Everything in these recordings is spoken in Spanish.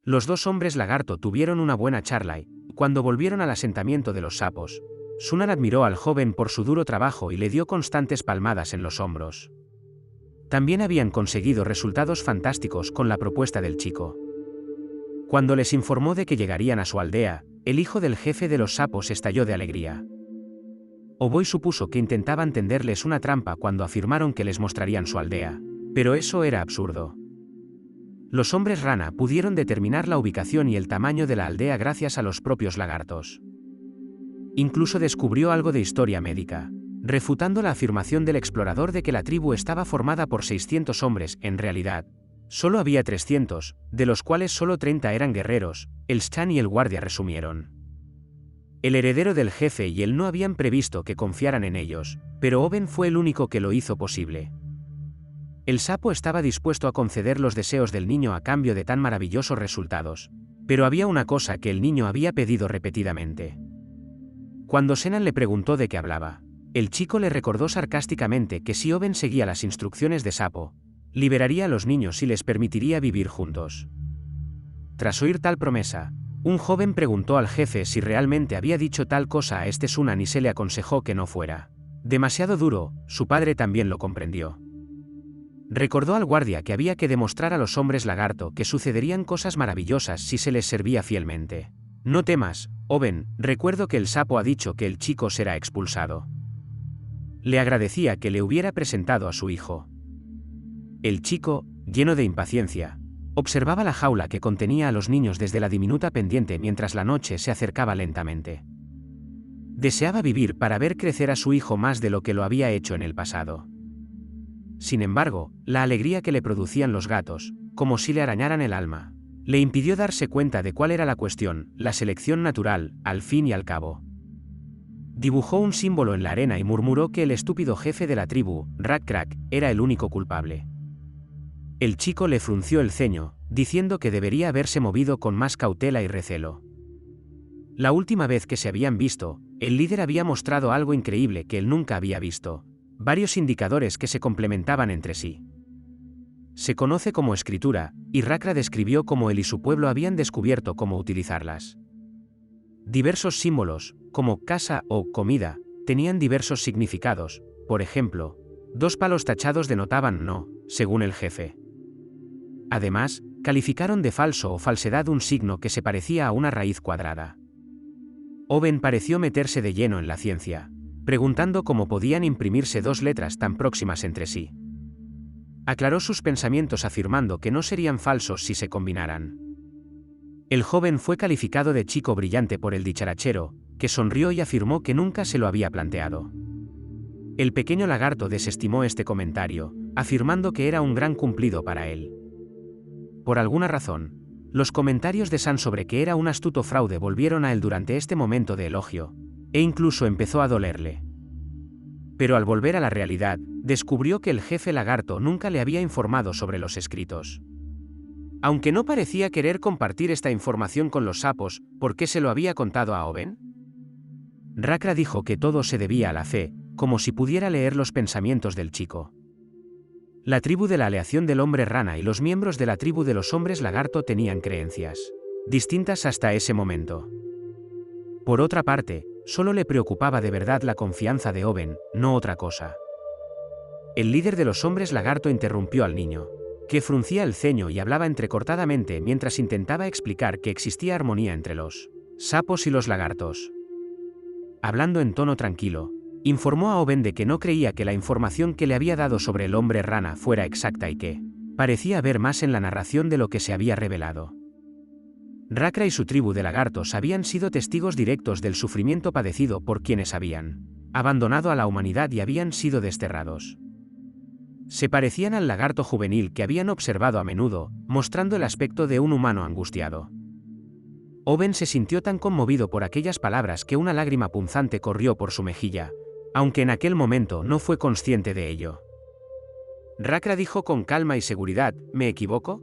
Los dos hombres lagarto tuvieron una buena charla y, cuando volvieron al asentamiento de los sapos, Sunan admiró al joven por su duro trabajo y le dio constantes palmadas en los hombros. También habían conseguido resultados fantásticos con la propuesta del chico. Cuando les informó de que llegarían a su aldea, el hijo del jefe de los sapos estalló de alegría. Oboy supuso que intentaban tenderles una trampa cuando afirmaron que les mostrarían su aldea, pero eso era absurdo. Los hombres rana pudieron determinar la ubicación y el tamaño de la aldea gracias a los propios lagartos. Incluso descubrió algo de historia médica, refutando la afirmación del explorador de que la tribu estaba formada por 600 hombres. En realidad, solo había 300, de los cuales solo 30 eran guerreros, el Stan y el guardia resumieron. El heredero del jefe y él no habían previsto que confiaran en ellos, pero Oben fue el único que lo hizo posible. El sapo estaba dispuesto a conceder los deseos del niño a cambio de tan maravillosos resultados, pero había una cosa que el niño había pedido repetidamente. Cuando Senan le preguntó de qué hablaba, el chico le recordó sarcásticamente que si Oben seguía las instrucciones de Sapo, liberaría a los niños y les permitiría vivir juntos. Tras oír tal promesa, un joven preguntó al jefe si realmente había dicho tal cosa a Sunan y se le aconsejó que no fuera demasiado duro. Su padre también lo comprendió. Recordó al guardia que había que demostrar a los hombres lagarto que sucederían cosas maravillosas si se les servía fielmente. No temas, Oben, recuerdo que el sapo ha dicho que el chico será expulsado. Le agradecía que le hubiera presentado a su hijo. El chico, lleno de impaciencia, observaba la jaula que contenía a los niños desde la diminuta pendiente mientras la noche se acercaba lentamente. Deseaba vivir para ver crecer a su hijo más de lo que lo había hecho en el pasado. Sin embargo, la alegría que le producían los gatos, como si le arañaran el alma, le impidió darse cuenta de cuál era la cuestión, la selección natural, al fin y al cabo. Dibujó un símbolo en la arena y murmuró que el estúpido jefe de la tribu, Rak-Krak, era el único culpable. El chico le frunció el ceño, diciendo que debería haberse movido con más cautela y recelo. La última vez que se habían visto, el líder había mostrado algo increíble que él nunca había visto, varios indicadores que se complementaban entre sí. Se conoce como escritura, y Rakra describió cómo él y su pueblo habían descubierto cómo utilizarlas. Diversos símbolos, como casa o comida, tenían diversos significados. Por ejemplo, 2 palos tachados denotaban no, según el jefe. Además, calificaron de falso o falsedad un signo que se parecía a una raíz cuadrada. Oben pareció meterse de lleno en la ciencia, preguntando cómo podían imprimirse 2 letras tan próximas entre sí. Aclaró sus pensamientos afirmando que no serían falsos si se combinaran. El joven fue calificado de chico brillante por el dicharachero, que sonrió y afirmó que nunca se lo había planteado. El pequeño lagarto desestimó este comentario, afirmando que era un gran cumplido para él. Por alguna razón, los comentarios de San sobre que era un astuto fraude volvieron a él durante este momento de elogio, e incluso empezó a dolerle. Pero al volver a la realidad, descubrió que el jefe lagarto nunca le había informado sobre los escritos. Aunque no parecía querer compartir esta información con los sapos, ¿por qué se lo había contado a Oben? Rakra dijo que todo se debía a la fe, como si pudiera leer los pensamientos del chico. La tribu de la aleación del hombre rana y los miembros de la tribu de los hombres lagarto tenían creencias distintas hasta ese momento. Por otra parte, solo le preocupaba de verdad la confianza de Oben, no otra cosa. El líder de los hombres lagarto interrumpió al niño, que fruncía el ceño y hablaba entrecortadamente mientras intentaba explicar que existía armonía entre los sapos y los lagartos. Hablando en tono tranquilo, informó a Oben de que no creía que la información que le había dado sobre el hombre rana fuera exacta y que parecía haber más en la narración de lo que se había revelado. Rakra y su tribu de lagartos habían sido testigos directos del sufrimiento padecido por quienes habían abandonado a la humanidad y habían sido desterrados. Se parecían al lagarto juvenil que habían observado a menudo, mostrando el aspecto de un humano angustiado. Oben se sintió tan conmovido por aquellas palabras que una lágrima punzante corrió por su mejilla, aunque en aquel momento no fue consciente de ello. Rakra dijo con calma y seguridad, ¿me equivoco?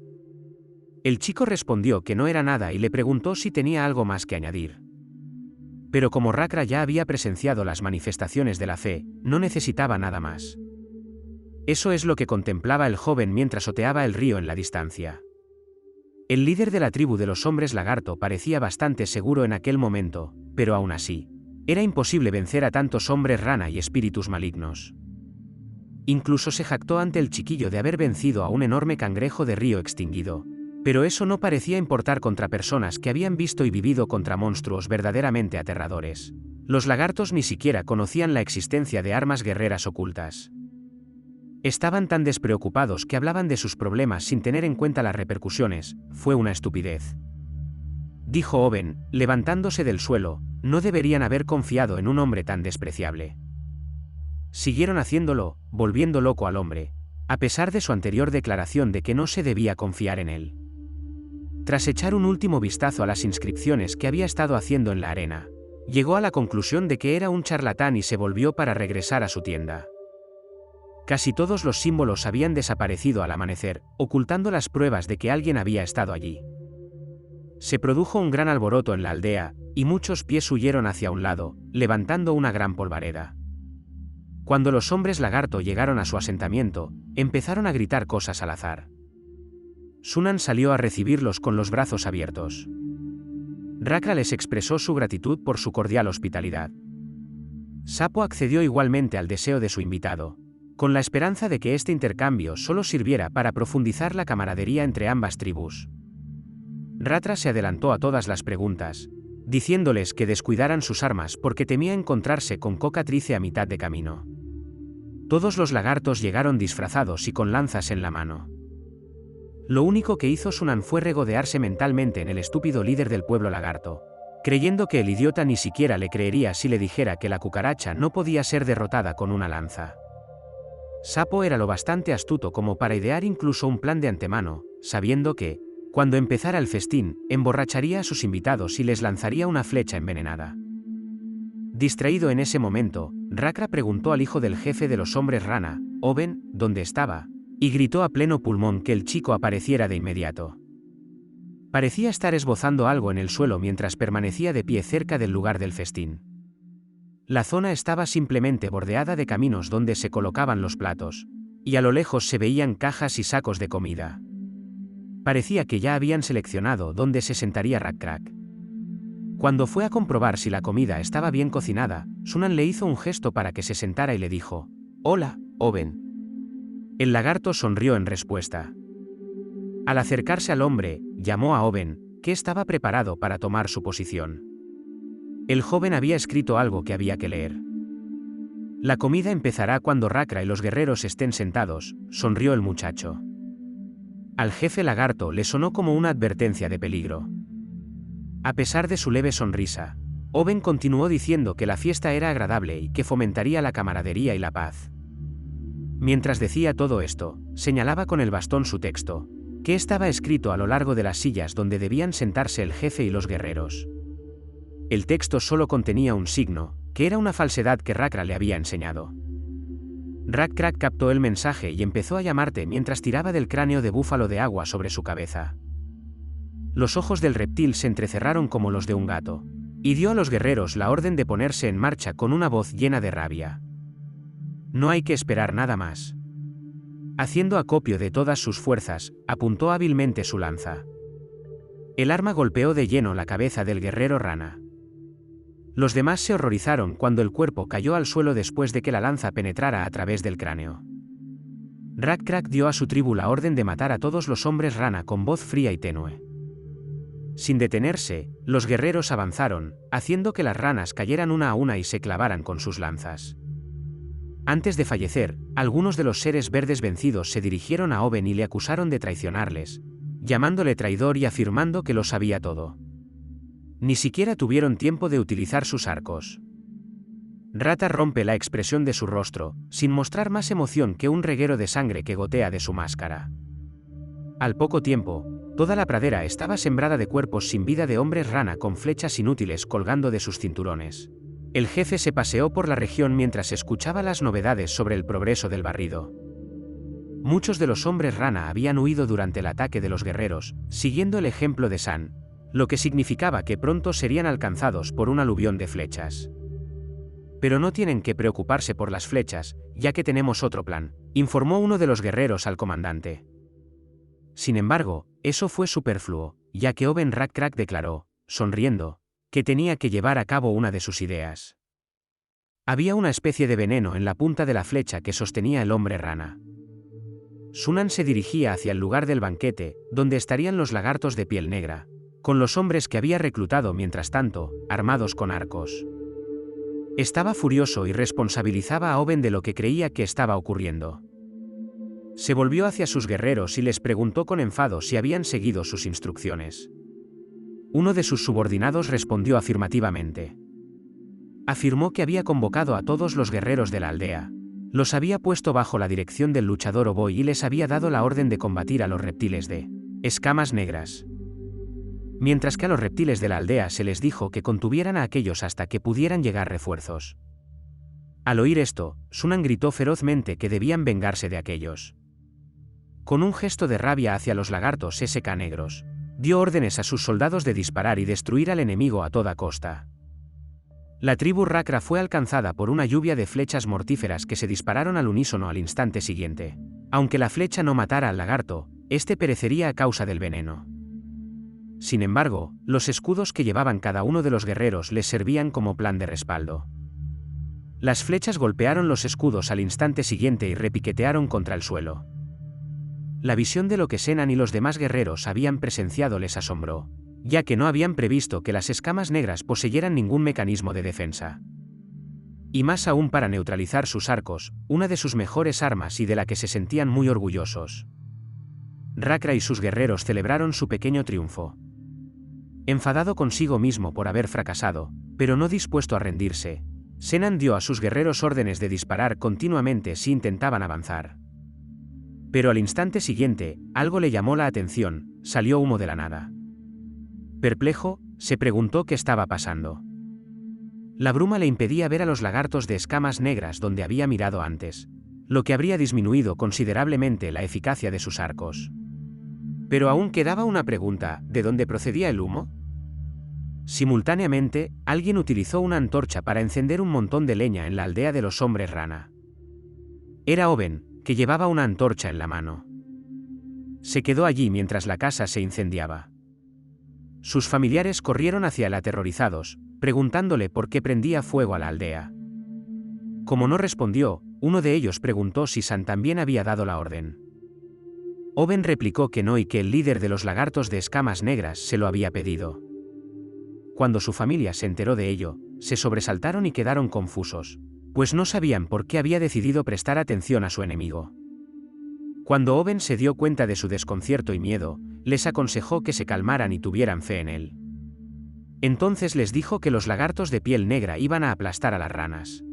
El chico respondió que no era nada y le preguntó si tenía algo más que añadir. Pero como Rakra ya había presenciado las manifestaciones de la fe, no necesitaba nada más. Eso es lo que contemplaba el joven mientras oteaba el río en la distancia. El líder de la tribu de los hombres lagarto parecía bastante seguro en aquel momento, pero aún así, era imposible vencer a tantos hombres rana y espíritus malignos. Incluso se jactó ante el chiquillo de haber vencido a un enorme cangrejo de río extinguido, pero eso no parecía importar contra personas que habían visto y vivido contra monstruos verdaderamente aterradores. Los lagartos ni siquiera conocían la existencia de armas guerreras ocultas. Estaban tan despreocupados que hablaban de sus problemas sin tener en cuenta las repercusiones. Fue una estupidez. Dijo Owen, levantándose del suelo, no deberían haber confiado en un hombre tan despreciable. Siguieron haciéndolo, volviendo loco al hombre, a pesar de su anterior declaración de que no se debía confiar en él. Tras echar un último vistazo a las inscripciones que había estado haciendo en la arena, llegó a la conclusión de que era un charlatán y se volvió para regresar a su tienda. Casi todos los símbolos habían desaparecido al amanecer, ocultando las pruebas de que alguien había estado allí. Se produjo un gran alboroto en la aldea, y muchos pies huyeron hacia un lado, levantando una gran polvareda. Cuando los hombres lagarto llegaron a su asentamiento, empezaron a gritar cosas al azar. Sunan salió a recibirlos con los brazos abiertos. Rakra les expresó su gratitud por su cordial hospitalidad. Sapo accedió igualmente al deseo de su invitado, con la esperanza de que este intercambio solo sirviera para profundizar la camaradería entre ambas tribus. Ratra se adelantó a todas las preguntas, diciéndoles que descuidaran sus armas porque temía encontrarse con Cocatrice a mitad de camino. Todos los lagartos llegaron disfrazados y con lanzas en la mano. Lo único que hizo Sunan fue regodearse mentalmente en el estúpido líder del pueblo lagarto, creyendo que el idiota ni siquiera le creería si le dijera que la cucaracha no podía ser derrotada con una lanza. Sapo era lo bastante astuto como para idear incluso un plan de antemano, sabiendo que, cuando empezara el festín, emborracharía a sus invitados y les lanzaría una flecha envenenada. Distraído en ese momento, Rakra preguntó al hijo del jefe de los hombres rana, Owen, dónde estaba, y gritó a pleno pulmón que el chico apareciera de inmediato. Parecía estar esbozando algo en el suelo mientras permanecía de pie cerca del lugar del festín. La zona estaba simplemente bordeada de caminos donde se colocaban los platos, y a lo lejos se veían cajas y sacos de comida. Parecía que ya habían seleccionado dónde se sentaría Rakra. Cuando fue a comprobar si la comida estaba bien cocinada, Sunan le hizo un gesto para que se sentara y le dijo, «Hola, Owen». El lagarto sonrió en respuesta. Al acercarse al hombre, llamó a Owen, que estaba preparado para tomar su posición. El joven había escrito algo que había que leer. «La comida empezará cuando Rakra y los guerreros estén sentados», sonrió el muchacho. Al jefe lagarto le sonó como una advertencia de peligro. A pesar de su leve sonrisa, Owen continuó diciendo que la fiesta era agradable y que fomentaría la camaradería y la paz. Mientras decía todo esto, señalaba con el bastón su texto, que estaba escrito a lo largo de las sillas donde debían sentarse el jefe y los guerreros. El texto solo contenía un signo, que era una falsedad que Rakra le había enseñado. Rakra captó el mensaje y empezó a llamarte mientras tiraba del cráneo de búfalo de agua sobre su cabeza. Los ojos del reptil se entrecerraron como los de un gato, y dio a los guerreros la orden de ponerse en marcha con una voz llena de rabia. No hay que esperar nada más. Haciendo acopio de todas sus fuerzas, apuntó hábilmente su lanza. El arma golpeó de lleno la cabeza del guerrero rana. Los demás se horrorizaron cuando el cuerpo cayó al suelo después de que la lanza penetrara a través del cráneo. Rakra dio a su tribu la orden de matar a todos los hombres rana con voz fría y tenue. Sin detenerse, los guerreros avanzaron, haciendo que las ranas cayeran una a una y se clavaran con sus lanzas. Antes de fallecer, algunos de los seres verdes vencidos se dirigieron a Owen y le acusaron de traicionarles, llamándole traidor y afirmando que lo sabía todo. Ni siquiera tuvieron tiempo de utilizar sus arcos. Rata rompe la expresión de su rostro, sin mostrar más emoción que un reguero de sangre que gotea de su máscara. Al poco tiempo, toda la pradera estaba sembrada de cuerpos sin vida de hombres rana con flechas inútiles colgando de sus cinturones. El jefe se paseó por la región mientras escuchaba las novedades sobre el progreso del barrido. Muchos de los hombres rana habían huido durante el ataque de los guerreros, siguiendo el ejemplo de San, lo que significaba que pronto serían alcanzados por un aluvión de flechas. Pero no tienen que preocuparse por las flechas, ya que tenemos otro plan, informó uno de los guerreros al comandante. Sin embargo, eso fue superfluo, ya que Oben Rak-Krak declaró, sonriendo, que tenía que llevar a cabo una de sus ideas. Había una especie de veneno en la punta de la flecha que sostenía el hombre rana. Sunan se dirigía hacia el lugar del banquete, donde estarían los lagartos de piel negra, con los hombres que había reclutado mientras tanto, armados con arcos. Estaba furioso y responsabilizaba a Oben de lo que creía que estaba ocurriendo. Se volvió hacia sus guerreros y les preguntó con enfado si habían seguido sus instrucciones. Uno de sus subordinados respondió afirmativamente. Afirmó que había convocado a todos los guerreros de la aldea, los había puesto bajo la dirección del luchador Oboy y les había dado la orden de combatir a los reptiles de escamas negras. Mientras que a los reptiles de la aldea se les dijo que contuvieran a aquellos hasta que pudieran llegar refuerzos. Al oír esto, Sunan gritó ferozmente que debían vengarse de aquellos. Con un gesto de rabia hacia los lagartos SK negros, dio órdenes a sus soldados de disparar y destruir al enemigo a toda costa. La tribu Rakra fue alcanzada por una lluvia de flechas mortíferas que se dispararon al unísono al instante siguiente. Aunque la flecha no matara al lagarto, este perecería a causa del veneno. Sin embargo, los escudos que llevaban cada uno de los guerreros les servían como plan de respaldo. Las flechas golpearon los escudos al instante siguiente y repiquetearon contra el suelo. La visión de lo que Senan y los demás guerreros habían presenciado les asombró, ya que no habían previsto que las escamas negras poseyeran ningún mecanismo de defensa. Y más aún para neutralizar sus arcos, una de sus mejores armas y de la que se sentían muy orgullosos. Rakra y sus guerreros celebraron su pequeño triunfo. Enfadado consigo mismo por haber fracasado, pero no dispuesto a rendirse, Senan dio a sus guerreros órdenes de disparar continuamente si intentaban avanzar. Pero al instante siguiente, algo le llamó la atención, salió humo de la nada. Perplejo, se preguntó qué estaba pasando. La bruma le impedía ver a los lagartos de escamas negras donde había mirado antes, lo que habría disminuido considerablemente la eficacia de sus arcos. Pero aún quedaba una pregunta, ¿de dónde procedía el humo? Simultáneamente, alguien utilizó una antorcha para encender un montón de leña en la aldea de los hombres rana. Era Oben, que llevaba una antorcha en la mano. Se quedó allí mientras la casa se incendiaba. Sus familiares corrieron hacia él aterrorizados, preguntándole por qué prendía fuego a la aldea. Como no respondió, uno de ellos preguntó si San también había dado la orden. Oben replicó que no y que el líder de los lagartos de escamas negras se lo había pedido. Cuando su familia se enteró de ello, se sobresaltaron y quedaron confusos, pues no sabían por qué había decidido prestar atención a su enemigo. Cuando Oben se dio cuenta de su desconcierto y miedo, les aconsejó que se calmaran y tuvieran fe en él. Entonces les dijo que los lagartos de piel negra iban a aplastar a las ranas.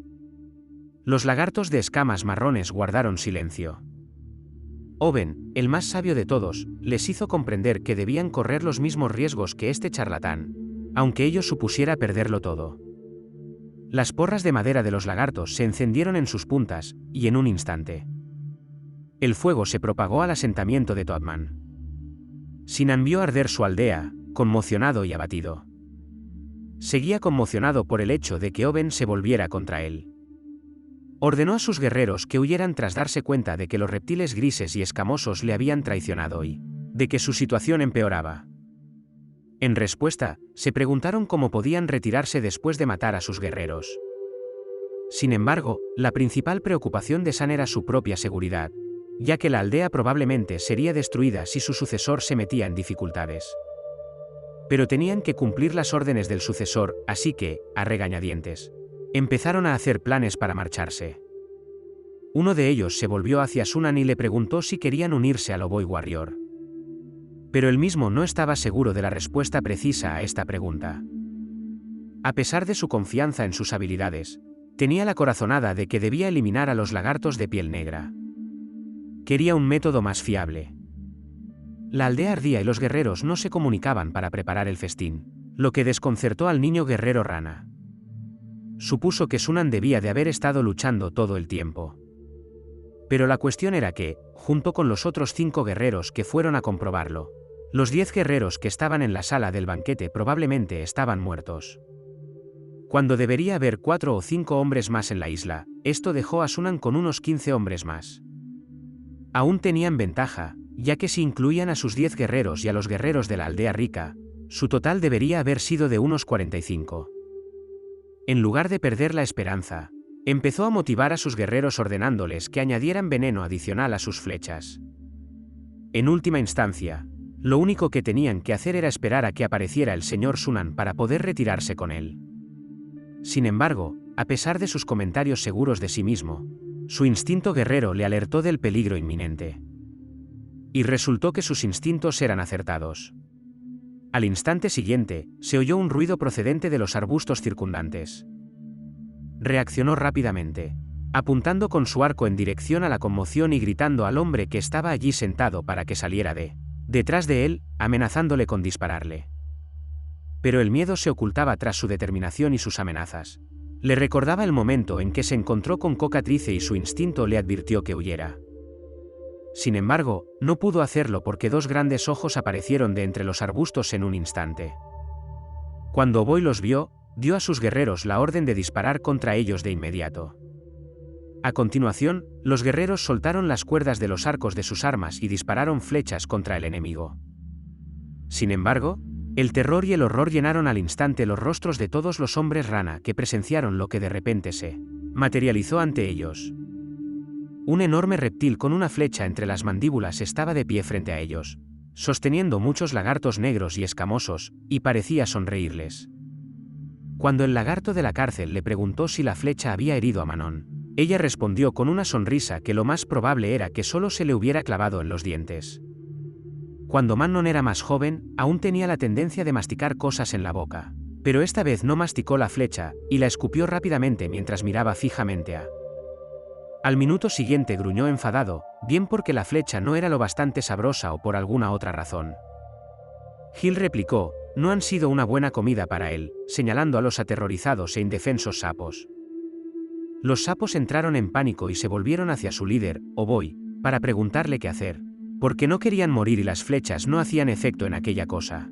Los lagartos de escamas marrones guardaron silencio. Oben, el más sabio de todos, les hizo comprender que debían correr los mismos riesgos que este charlatán, aunque ello supusiera perderlo todo. Las porras de madera de los lagartos se encendieron en sus puntas, y en un instante el fuego se propagó al asentamiento de Toadman. Sinan vio arder su aldea, conmocionado y abatido. Seguía conmocionado por el hecho de que Oben se volviera contra él. Ordenó a sus guerreros que huyeran tras darse cuenta de que los reptiles grises y escamosos le habían traicionado y de que su situación empeoraba. En respuesta, se preguntaron cómo podían retirarse después de matar a sus guerreros. Sin embargo, la principal preocupación de San era su propia seguridad, ya que la aldea probablemente sería destruida si su sucesor se metía en dificultades. Pero tenían que cumplir las órdenes del sucesor, así que, a regañadientes, empezaron a hacer planes para marcharse. Uno de ellos se volvió hacia Sunan y le preguntó si querían unirse al Oboy Warrior. Pero él mismo no estaba seguro de la respuesta precisa a esta pregunta. A pesar de su confianza en sus habilidades, tenía la corazonada de que debía eliminar a los lagartos de piel negra. Quería un método más fiable. La aldea ardía y los guerreros no se comunicaban para preparar el festín, lo que desconcertó al niño guerrero rana. Supuso que Sunan debía de haber estado luchando todo el tiempo. Pero la cuestión era que, junto con los otros 5 guerreros que fueron a comprobarlo, los 10 guerreros que estaban en la sala del banquete probablemente estaban muertos. Cuando debería haber 4 o 5 hombres más en la isla, esto dejó a Sunan con unos 15 hombres más. Aún tenían ventaja, ya que si incluían a sus 10 guerreros y a los guerreros de la aldea rica, su total debería haber sido de unos 45. En lugar de perder la esperanza, empezó a motivar a sus guerreros ordenándoles que añadieran veneno adicional a sus flechas. En última instancia, lo único que tenían que hacer era esperar a que apareciera el señor Sunan para poder retirarse con él. Sin embargo, a pesar de sus comentarios seguros de sí mismo, su instinto guerrero le alertó del peligro inminente. Y resultó que sus instintos eran acertados. Al instante siguiente, se oyó un ruido procedente de los arbustos circundantes. Reaccionó rápidamente, apuntando con su arco en dirección a la conmoción y gritando al hombre que estaba allí sentado para que saliera detrás de él, amenazándole con dispararle. Pero el miedo se ocultaba tras su determinación y sus amenazas. Le recordaba el momento en que se encontró con Cocatrice y su instinto le advirtió que huyera. Sin embargo, no pudo hacerlo porque dos grandes ojos aparecieron de entre los arbustos en un instante. Cuando Oboy los vio, dio a sus guerreros la orden de disparar contra ellos de inmediato. A continuación, los guerreros soltaron las cuerdas de los arcos de sus armas y dispararon flechas contra el enemigo. Sin embargo, el terror y el horror llenaron al instante los rostros de todos los hombres rana que presenciaron lo que de repente se materializó ante ellos. Un enorme reptil con una flecha entre las mandíbulas estaba de pie frente a ellos, sosteniendo muchos lagartos negros y escamosos, y parecía sonreírles. Cuando el lagarto de la cárcel le preguntó si la flecha había herido a Manon, ella respondió con una sonrisa que lo más probable era que solo se le hubiera clavado en los dientes. Cuando Manon era más joven, aún tenía la tendencia de masticar cosas en la boca, pero esta vez no masticó la flecha, y la escupió rápidamente mientras miraba fijamente a... Al minuto siguiente gruñó enfadado, bien porque la flecha no era lo bastante sabrosa o por alguna otra razón. Gil replicó, no han sido una buena comida para él, señalando a los aterrorizados e indefensos sapos. Los sapos entraron en pánico y se volvieron hacia su líder, Oboy, para preguntarle qué hacer, porque no querían morir y las flechas no hacían efecto en aquella cosa.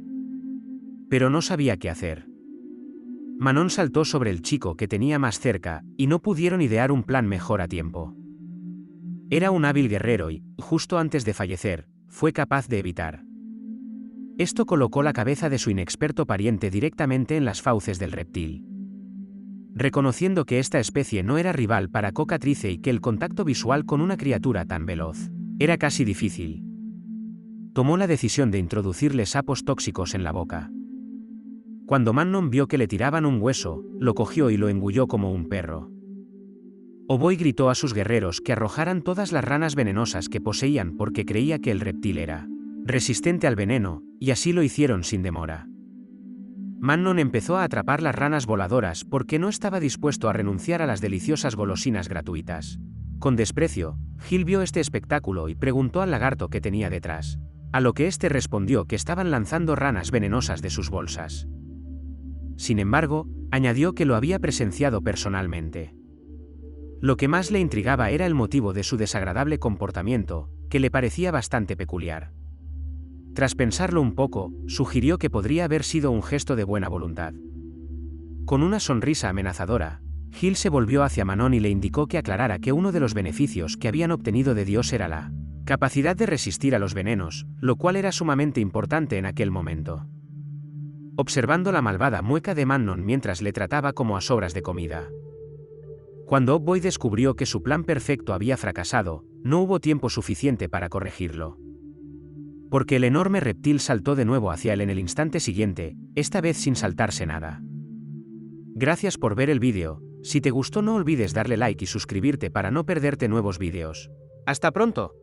Pero no sabía qué hacer. Manon saltó sobre el chico que tenía más cerca, y no pudieron idear un plan mejor a tiempo. Era un hábil guerrero y, justo antes de fallecer, fue capaz de evitar. Esto colocó la cabeza de su inexperto pariente directamente en las fauces del reptil. Reconociendo que esta especie no era rival para Cocatrice y que el contacto visual con una criatura tan veloz era casi difícil, tomó la decisión de introducirle sapos tóxicos en la boca. Cuando Manon vio que le tiraban un hueso, lo cogió y lo engulló como un perro. Oboy gritó a sus guerreros que arrojaran todas las ranas venenosas que poseían porque creía que el reptil era resistente al veneno, y así lo hicieron sin demora. Manon empezó a atrapar las ranas voladoras porque no estaba dispuesto a renunciar a las deliciosas golosinas gratuitas. Con desprecio, Gil vio este espectáculo y preguntó al lagarto que tenía detrás, a lo que éste respondió que estaban lanzando ranas venenosas de sus bolsas. Sin embargo, añadió que lo había presenciado personalmente. Lo que más le intrigaba era el motivo de su desagradable comportamiento, que le parecía bastante peculiar. Tras pensarlo un poco, sugirió que podría haber sido un gesto de buena voluntad. Con una sonrisa amenazadora, Gil se volvió hacia Manon y le indicó que aclarara que uno de los beneficios que habían obtenido de Dios era la capacidad de resistir a los venenos, lo cual era sumamente importante en aquel momento. Observando la malvada mueca de Manon mientras le trataba como a sobras de comida. Cuando Oboy descubrió que su plan perfecto había fracasado, no hubo tiempo suficiente para corregirlo. Porque el enorme reptil saltó de nuevo hacia él en el instante siguiente, esta vez sin saltarse nada. Gracias por ver el vídeo. Si te gustó no olvides darle like y suscribirte para no perderte nuevos vídeos. ¡Hasta pronto!